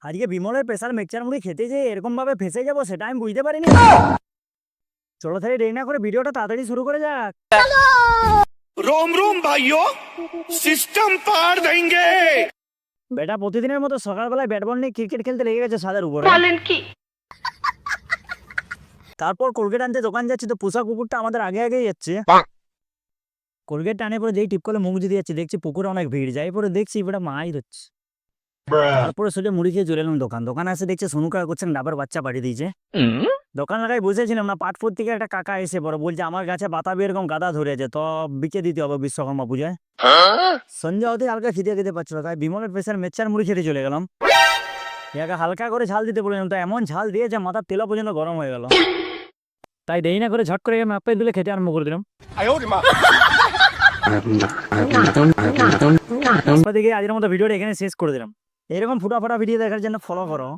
আজকে বিমলের pressure mixture মুড়ি খেতে যে এরকম ভাবে ফেসে যাবো সেটা আমি বুঝতে পারিনি। চলো তাহলে দেরি না করে ভিডিওটা তাড়াতাড়ি শুরু করে যাক। रोम रोम भाइयों सिस्टम पार देंगे। বেটা প্রতিদিনের মতো সকালবেলায় ব্যাট বল নিয়ে ক্রিকেট খেলতে লেগে গেছে ছাদের উপরে। তারপর কোলগেট আনতে দোকান যাচ্ছি তো পোষা কুকুরটা আমাদের আগে আগেই যাচ্ছে। কোলগেট টানে পরে যেই টিপ করে মুখ দিয়ে যাচ্ছে দেখছি পুকুরে অনেক ভিড়, যাই পরে দেখছি বেটা মাই ধরছে। তারপরে সোজা মুড়ি খেয়ে চলে এলাম দোকানে এসে দেখছে সোনু কাকা করছেন ডাবের বাচ্চা পাঠিয়ে দিয়েছে। দোকান লাগাই বসেছিলাম না, পাটপুর থেকে একটা কাকা এসে পরে বলছে আমার গাছে বাতাবি এরকম গাদা ধরেছে তো বিকে দিতে হবে বিশ্বকর্মা পূজায়। সন্ধ্যা হতে হালকা খিদে খেতে পাচ্ছিল তাই বিমলের প্রেসার মেচ্চার মুড়ি খেতে চলে গেলাম। ইয়াকে হালকা করে ঝাল দিতে বললাম তো এমন ঝাল দিয়েছে মাথার তেলা পর্যন্ত গরম হয়ে গেল। তাই দেরি না করে ঝট করে মাপে দিলে খেতে আরম্ভ করে দিলাম। দিকে আজকের মতো ভিডিওটা এখানে শেষ করে দিলাম। এরকম ফুটা ভিডিও দেখার জন্য ফলো করো